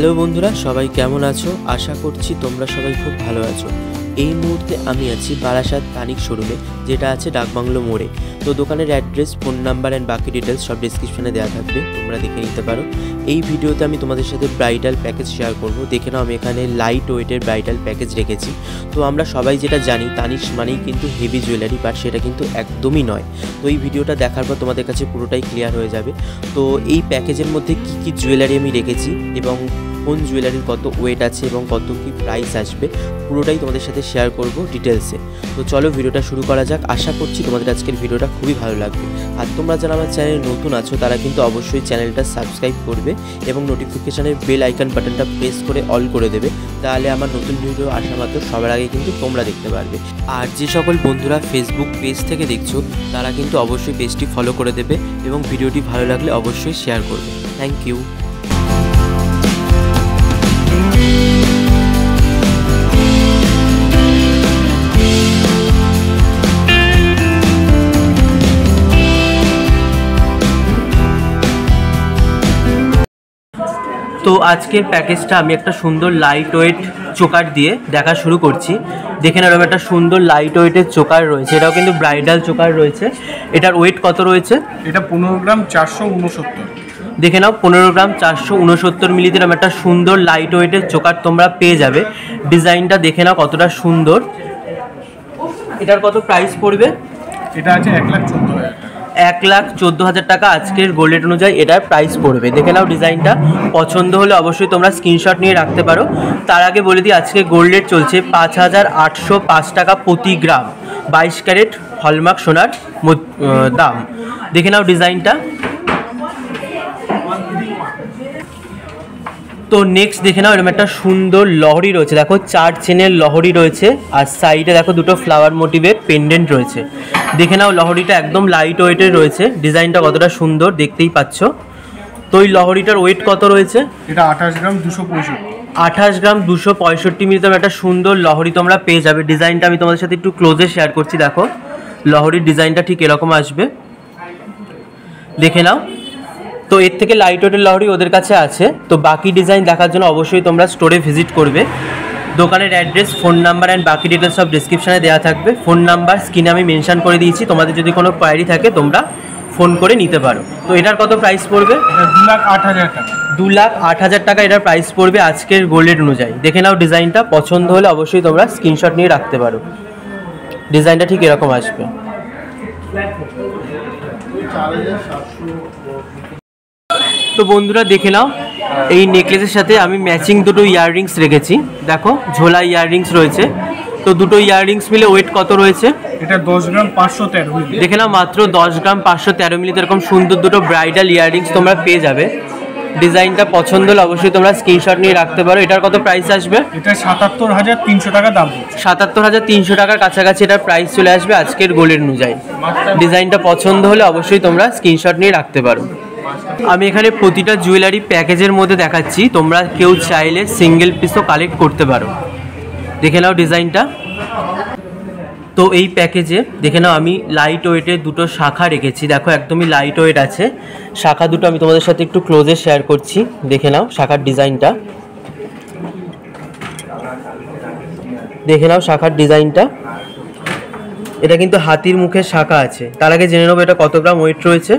Hello বন্ধুরা, সবাই কেমন আছো? আশা করছি তোমরা সবাই খুব ভালো আছো। এই মুহূর্তে আমি আছি বারাসাত তানিক শোরুমে, যেটা আছে ডাকবাংলো মোড়ে। তো দোকানের অ্যাড্রেস, ফোন নাম্বার অ্যান্ড বাকি ডিটেলস সব ডিসক্রিপশনে দেওয়া থাকবে, তোমরা দেখে নিতে পারো। এই ভিডিওতে আমি তোমাদের সাথে ব্রাইডাল প্যাকেজ শেয়ার করব। দেখে নাও, আমি এখানে লাইট ওয়েটের ব্রাইডাল প্যাকেজ রেখেছি। তো আমরা সবাই যেটা জানি, তানিশ মানেই কিন্তু হেভি জুয়েলারি, বাট সেটা কিন্তু একদমই নয়। তো এই ভিডিওটা দেখার পর তোমাদের কাছে পুরোটাই ক্লিয়ার হয়ে যাবে। তো এই প্যাকেজের মধ্যে কী কী জুয়েলারি আমি রেখেছি এবং কোন জুয়েলারির কত ওয়েট আছে এবং কত কী প্রাইস আসবে, পুরোটাই তোমাদের সাথে শেয়ার করব ডিটেলসে। তো চলো ভিডিওটা শুরু করা যাক। আশা করছি তোমাদের আজকের ভিডিওটা খুবই ভালো লাগবে। আর তোমরা যারা আমার চ্যানেলে নতুন আছো তারা কিন্তু অবশ্যই চ্যানেলটা সাবস্ক্রাইব করবে এবং নোটিফিকেশানের বেল আইকন বাটনটা প্রেস করে অল করে দেবে, তাহলে আমার নতুন ভিডিও আসা মাত্র সবার আগে কিন্তু তোমরা দেখতে পারবে। আর যে সকল বন্ধুরা ফেসবুক পেজ থেকে দেখছো তারা কিন্তু অবশ্যই পেজটি ফলো করে দেবে এবং ভিডিওটি ভালো লাগলে অবশ্যই শেয়ার করবে। Thank you. তো আজকের প্যাকেজটা আমি একটা সুন্দর লাইট ওয়েট চোকার দিয়ে দেখা শুরু করছি। দেখে এরকম একটা সুন্দর লাইট ওয়েটের চোকার রয়েছে, এটাও কিন্তু ব্রাইডাল চোকার রয়েছে। এটার ওয়েট কত রয়েছে? এটা 15 গ্রাম 469। দেখে নাও, 15 গ্রাম 469 মিলিতে এরকম একটা সুন্দর লাইট ওয়েটের চোকার তোমরা পেয়ে যাবে। ডিজাইনটা দেখে নাও কতটা সুন্দর। এটার কত প্রাইস পড়বে? এটা আছে 1,14,000 টাকা। 1,14,000 টাকা আজকের গোল্ড রেট অনুযায়ী এটার প্রাইস পড়বে। দেখে নাও ডিজাইনটা, পছন্দ হলে অবশ্যই তোমরা স্ক্রিনশট নিয়ে রাখতে পারো। তার আগে বলে দিই, আজকে গোল্ড রেট চলছে 5,805 টাকা প্রতি গ্রাম, 22 ক্যারেট হলমার্ক সোনার দাম। দেখে নাও ডিজাইনটা। তো নেক্সট দেখে নাও, এরকম একটা সুন্দর লহরি রয়েছে। দেখো 4 চেনের লহরি রয়েছে, আর সাইডে দেখো দুটো ফ্লাওয়ার মোটিভের পেন্ডেন্ট রয়েছে। দেখে নাও লহরিটা একদম লাইট ওয়েটের রয়েছে। ডিজাইনটা কতটা সুন্দর দেখতেই পাচ্ছ। তো এই লহরিটার ওয়েট কত রয়েছে? এটা 28 গ্রাম 265। 28 গ্রাম 265 মিলিতে একটা সুন্দর লহরি তোমরা পেয়ে যাবে। ডিজাইনটা আমি তোমাদের সাথে একটু ক্লোজে শেয়ার করছি। দেখো লহরির ডিজাইনটা ঠিক এরকম আসবে, দেখে নাও। তো এর থেকে লাইট ওয়েটের লহরি ওদের কাছে আছে। তো বাকি ডিজাইন দেখার জন্য অবশ্যই তোমরা স্টোরে ভিজিট করবে। দোকানের অ্যাড্রেস, ফোন নাম্বার অ্যান্ড বাকি ডিটেলস সব ডিসক্রিপশানে দেওয়া থাকবে। ফোন নাম্বার স্ক্রিনে আমি মেনশন করে দিয়েছি, তোমাদের যদি কোনো কোয়ারি থাকে তোমরা ফোন করে নিতে পারো। তো এটার কত প্রাইস পড়বে? 2,08,000 টাকা। 2,08,000 টাকা এটার প্রাইস পড়বে আজকের গোল্ড রেট অনুযায়ী। দেখে নাও ডিজাইনটা, পছন্দ হলে অবশ্যই তোমরা স্ক্রিনশট নিয়ে রাখতে পারো। ডিজাইনটা ঠিক এরকম আসবে। তো বন্ধুরা দেখে নাও, এই নেকলেসের সাথে আমি ম্যাচিং দুটো ইয়াররিংস রেখেছি। দেখো ঝোলা ইয়াররিংস রয়েছে। তো দুটো ইয়াররিংস মিলে ওয়েট কত রয়েছে? এটা 10 গ্রাম 513 মিলি। দেখে নাও, মাত্র 10 গ্রাম 513 মিলিতে এরকম সুন্দর দুটো ব্রাইডাল ইয়াররিংস তোমরা পেয়ে যাবে। ডিজাইনটা পছন্দ হলে অবশ্যই তোমরা স্ক্রিনশট নিয়ে রাখতে পারো। এটার কত প্রাইস আসবে? এটা 77,300 টাকা দাম। 77,300 টাকার কাছাকাছি এটার প্রাইস চলে আসবে আজকের গোল্ড রেট অনুযায়ী। ডিজাইনটা পছন্দ হলে অবশ্যই তোমরা স্ক্রিনশট নিয়ে রাখতে পারো। আমি এখানে প্রতিটা জুয়েলারি প্যাকেজের মধ্যে দেখাচ্ছি, তোমরা কেউ চাইলে সিঙ্গেল পিসও কালেক্ট করতে পারো। দেখে নাও ডিজাইনটা। তো এই প্যাকেজে দেখে নাও, আমি লাইট ওয়েটের দুটো শাখা রেখেছি। দেখো একদমই লাইট ওয়েট আছে। শাখা দুটো আমি তোমাদের সাথে একটু ক্লোজে শেয়ার করছি। দেখে নাও শাখার ডিজাইনটা, দেখে নাও শাখার ডিজাইনটা। এটা কিন্তু হাতির মুখের শাখা আছে। তার আগে জেনে নেবো এটা কত গ্রাম ওয়েট রয়েছে।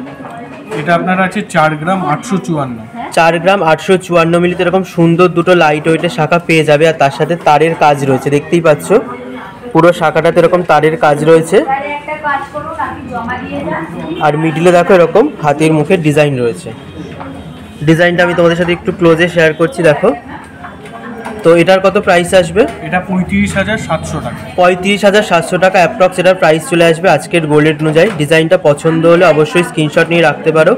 এটা আপনার আছে 4 গ্রাম 854। 4 গ্রাম 854 মিলিতে এরকম সুন্দর দুটো লাইট ওয়েটের শাখা পেয়ে যাবে। আর তার সাথে তারের কাজ রয়েছে, দেখতেই পাচ্ছ পুরো শাখাটাতে এরকম তারের কাজ রয়েছে। আর মিডিলে দেখো এরকম হাতির মুখের ডিজাইন রয়েছে। ডিজাইনটা আমি তোমাদের সাথে একটু ক্লোজে শেয়ার করছি। দেখো তো এটার কত প্রাইস আসবে? এটা 35,700 টাকা। 35,700 টাকা অ্যাপ্রক্স এটার প্রাইস চলে আসবে আজকের গোল্ড রেট অনুযায়ী। ডিজাইনটা পছন্দ হলে অবশ্যই স্ক্রিনশট নিয়ে রাখতে পারো।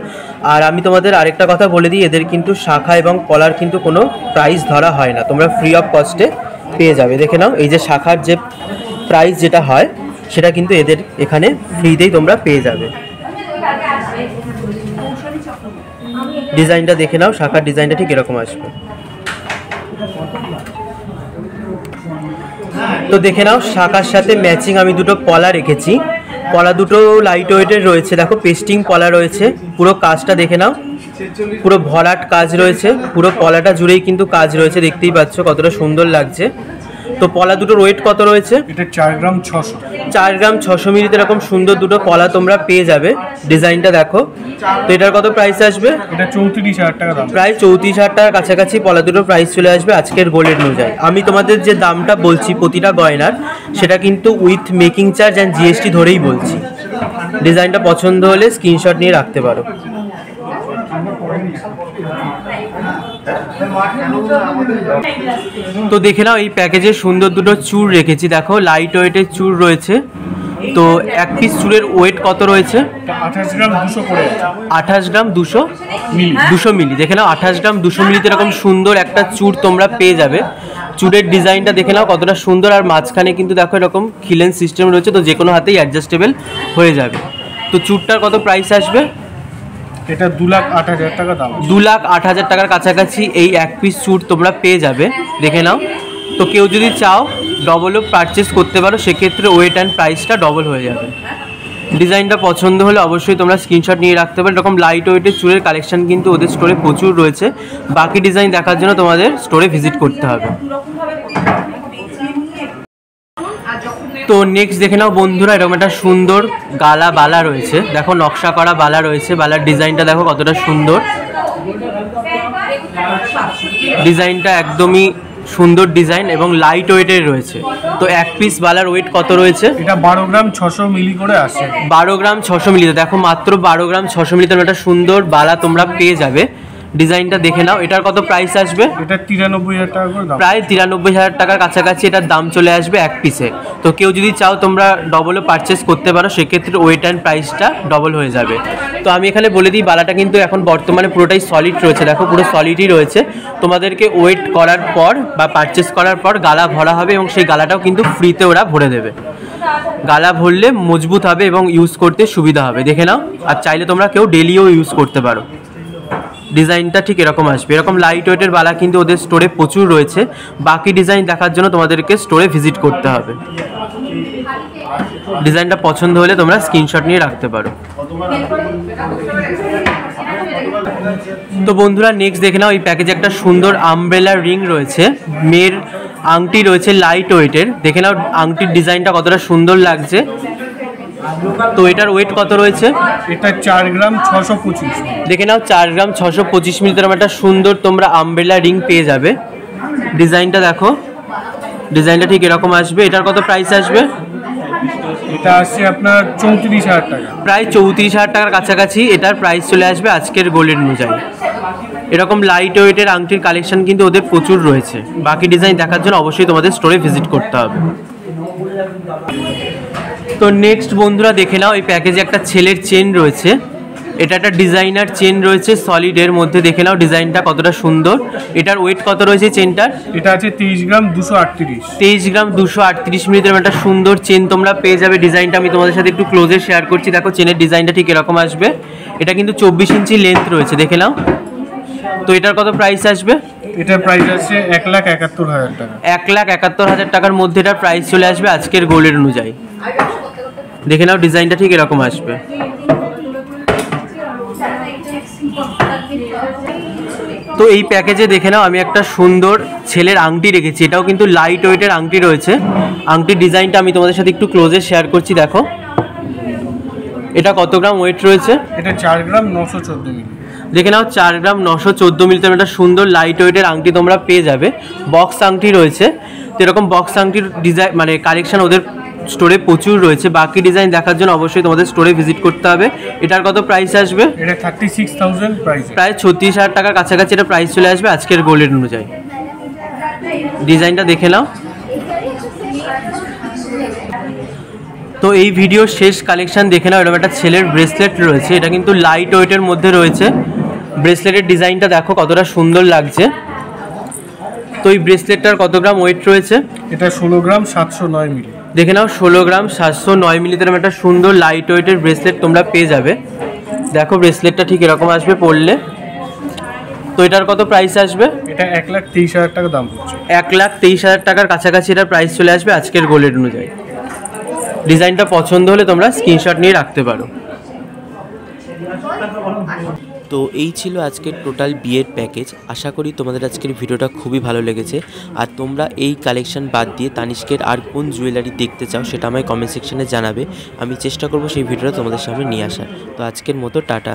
আর আমি তোমাদের আরেকটা কথা বলে দিই, এদের কিন্তু শাখা এবং কলার কিন্তু কোনো প্রাইস ধরা হয় না, তোমরা ফ্রি অফ কস্টে পেয়ে যাবে। দেখে নাও, এই যে শাখার যে প্রাইস যেটা হয় সেটা কিন্তু এদের এখানে ফ্রিতেই তোমরা পেয়ে যাবে। ডিজাইনটা দেখে নাও, শাখার ডিজাইনটা ঠিক এরকম আসবে। তো দেখে নাও শাখার সাথে ম্যাচিং আমি দুটো পলা রেখেছি। পলা দুটো লাইট ওয়েটের রয়েছে। দেখো পেস্টিং পলা রয়েছে। পুরো কাজটা দেখে নাও পুরো ভরাট কাজ রয়েছে, পুরো পলাটা জুড়েই কিন্তু কাজ রয়েছে, দেখতেই পাচ্ছ কতটা সুন্দর লাগছে। তো পলা দুটোর ওয়েট কত রয়েছে? এটা 4 গ্রাম 600। 4 গ্রাম 600 মিলিতে এরকম সুন্দর দুটো পলা তোমরা পেয়ে যাবে। ডিজাইনটা দেখো। তো এটার কত প্রাইস আসবে? এটা 34,000 টাকা দাম। প্রায় 34,000 টাকার কাছাকাছি পলা দুটোর প্রাইস চলে আসবে আজকের গোল্ডের অনুযায়ী। আমি তোমাদের যে দামটা বলছি প্রতিটা গয়নার, সেটা কিন্তু with making charge and GST ধরেই বলছি। ডিজাইনটা পছন্দ হলে স্ক্রিনশট নিয়ে রাখতে পারো। তো দেখে নাও, এই প্যাকেজে সুন্দর দুটো চূড় রেখেছি, দেখো লাইট ওয়েটের চূড় রয়েছে। তো এক পিস চূড়ের ওয়েট কত রয়েছে? 28 গ্রাম 200 করে। 28 গ্রাম 200 মিলি। দেখে নাও 28 গ্রাম 200 মিলিতে এরকম সুন্দর একটা চূড় তোমরা পেয়ে যাবে। চূড়ের ডিজাইনটা দেখে নাও কতটা সুন্দর, আর মাঝখানে কিন্তু দেখো এরকম খিলেন সিস্টেম রয়েছে, তো যে কোনো হাতেই অ্যাডজাস্টেবল হয়ে যাবে। তো চূড়টার কত প্রাইস আসবে? এটা 2,08,000 টাকা দাম। 2,08,000 টাকার কাছাকাছি এই এক পিস চূড় তোমরা পেয়ে যাবে, দেখে নাও। তো কেউ যদি চাও ডবলও পারচেস করতে পারো, সেক্ষেত্রে ওয়েট অ্যান্ড প্রাইসটা ডবল হয়ে যাবে। ডিজাইনটা পছন্দ হলে অবশ্যই তোমরা স্ক্রিনশট নিয়ে রাখতে পারো। এরকম লাইট ওয়েটের চুলের কালেকশন কিন্তু ওদের স্টোরে প্রচুর রয়েছে। বাকি ডিজাইন দেখার জন্য তোমাদের স্টোরে ভিজিট করতে হবে। তো নেক্সট দেখে নাও বন্ধুরা, এরকম একটা সুন্দর গালা বালা রয়েছে, দেখো নকশা করা বালা রয়েছে। বালার ডিজাইনটা দেখো কতটা সুন্দর, ডিজাইনটা একদমই সুন্দর ডিজাইন এবং লাইট ওয়েটের রয়েছে। তো এক পিস বালার ওয়েট কত রয়েছে? এটা 12 গ্রাম 600 মিলি করে আসে। 12 গ্রাম 600 মিলিতে দেখো, মাত্র 12 গ্রাম 600 মিলিতে একটা সুন্দর বালা তোমরা পেয়ে যাবে। ডিজাইনটা দেখে নাও। এটার কত প্রাইস আসবে? এটা 93,000 টাকা করে দাম। প্রায় 93,000 টাকার কাছাকাছি এটার দাম চলে আসবে এক পিসে। তো কেউ যদি চাও তোমরা ডবলও পারচেস করতে পারো, সেক্ষেত্রে ওয়েট অ্যান্ড প্রাইসটা ডবল হয়ে যাবে। তো আমি এখানে বলে দিই, বালাটা কিন্তু এখন বর্তমানে পুরোটাই সলিড রয়েছে, দেখো পুরো সলিডই রয়েছে। তোমাদেরকে ওয়েট করার পর বা পারচেস করার পর গালা ভরা হবে, এবং সেই গালাটাও কিন্তু ফ্রিতে ওরা ভরে দেবে। গালা ভরলে মজবুত হবে এবং ইউজ করতে সুবিধা হবে, দেখে নাও। আর চাইলে তোমরা কেউ ডেলিও ইউজ করতে পারো। ডিজাইনটা ঠিক এরকম আসবে। এরকম লাইট ওয়েটের বালা কিন্তু ওদের স্টোরে প্রচুর রয়েছে। বাকি ডিজাইন দেখার জন্য তোমাদেরকে স্টোরে ভিজিট করতে হবে। ডিজাইনটা পছন্দ হলে তোমরা স্ক্রিনশট নিয়ে রাখতে পারো। তো বন্ধুরা নেক্সট দেখে নাও, এই প্যাকেজে একটা সুন্দর আমব্রেলা রিং রয়েছে, মেয়ের আংটি রয়েছে লাইট ওয়েটের। দেখে নাও আংটির ডিজাইনটা কতটা সুন্দর লাগছে। তো এটার ওয়েট কত রয়েছে? এটা 4 গ্রাম 625। দেখে নাও 4 গ্রাম 625 মিলিতে একটা সুন্দর তোমরা আমব্রেলা রিং পেয়ে যাবে। ডিজাইনটা দেখো, ডিজাইনটা ঠিক এরকম আসবে। এটার কত প্রাইস আসবে? এটা আসছে আপনার 34,000 টাকা। প্রায় 34,000 টাকার কাছাকাছি এটার প্রাইস চলে আসবে আজকের গোল্ডের অনুযায়ী। এরকম লাইট ওয়েটের আংটির কালেকশন কিন্তু ওদের প্রচুর রয়েছে। বাকি ডিজাইন দেখার জন্য অবশ্যই তোমাদের স্টোরে ভিজিট করতে হবে। তো নেক্সট বন্ধুরা দেখে নাও, এই প্যাকেজে একটা ছেলের চেন রয়েছে। এটা একটা ডিজাইনার চেন রয়েছে সলিডের মধ্যে, দেখে নাও ডিজাইনটা কতটা সুন্দর। এটার ওয়েট কত রয়েছে চেনটার? এটা আছে 23 গ্রাম 238। 23 গ্রাম 238 মিলিতে একটা সুন্দর চেন তোমরা পেয়ে যাবে। ডিজাইনটা আমি তোমাদের সাথে একটু ক্লোজে শেয়ার করছি, দেখো চেনের ডিজাইনটা ঠিক এরকম আসবে। এটা কিন্তু 24 ইঞ্চি লেন্থ রয়েছে, দেখে নাও। তো এটার কত প্রাইস আসবে? এটার প্রাইস আছে 1,71,000 টাকা। 1,71,000 টাকার মধ্যে এটার প্রাইস চলে আসবে আজকের গোল্ডের অনুযায়ী। দেখে নাও ডিজাইনটা ঠিক এরকম আসবে। তো এই প্যাকেজে দেখে নাও, আমি একটা সুন্দর ছেলের আংটি রেখেছি। এটাও কিন্তু লাইট ওয়েটের আংটি রয়েছে। আংটির ডিজাইনটা আমি তোমাদের সাথে একটু ক্লোজে শেয়ার করছি, দেখো এটা কত গ্রাম ওয়েট রয়েছে? এটা 4 গ্রাম 914 মিলি। দেখে নাও 4 গ্রাম 914 মিলিতে একটা সুন্দর লাইট ওয়েটের আংটি তোমরা পেয়ে যাবে। বক্স আংটি রয়েছে। তো এরকম বক্স আংটির ডিজাইন মানে কালেকশন ওদের স্টোরে প্রচুর রয়েছে। বাকি ডিজাইন দেখার জন্য অবশ্যই তোমাদের স্টোরে ভিজিট করতে হবে। এটার কত প্রাইস আসবে? এটা 36,000 প্রাইস। প্রায় 36,000 টাকার কাছাকাছি এটা প্রাইস চলে আসবে আজকের গোল্ডের অনুযায়ী। ডিজাইনটা দেখে নাও। তো এই ভিডিওর শেষ কালেকশন দেখে নাও, এরকম একটা ছেলের ব্রেসলেট রয়েছে। এটা কিন্তু লাইট ওয়েটের মধ্যে রয়েছে। ব্রেসলেটের ডিজাইনটা দেখো কতটা সুন্দর লাগছে। তো এই ব্রেসলেটটার কত গ্রাম ওয়েট রয়েছে? এটা 16 গ্রাম 709 মিলি। দেখে নাও 16 গ্রাম 709 মিলিতে একটা সুন্দর লাইট ওয়েটের ব্রেসলেট তোমরা পেয়ে যাবে। দেখো ব্রেসলেটটা ঠিক এরকম আসবে পরলে। তো এটার কত প্রাইস আসবে? এটা 1,23,000 টাকা দাম পড়ছে। 1,23,000 টাকার কাছাকাছি এটার প্রাইস চলে আসবে আজকের গোল্ডের অনুযায়ী। ডিজাইনটা পছন্দ হলে তোমরা স্ক্রিনশট নিয়ে রাখতে পারো। তো এই ছিল আজকের টোটাল বিয়ের প্যাকেজ। আশা করি তোমাদের আজকের ভিডিওটা খুবই ভালো লেগেছে। আর তোমরা এই কালেকশন বাদ দিয়ে তানিষ্কের আর কোন জুয়েলারি দেখতে চাও সেটা আমায় কমেন্ট সেকশনে জানাবে। আমি চেষ্টা করব সেই ভিডিওটা তোমাদের সামনে নিয়ে আসার। তো আজকের মতো টাটা।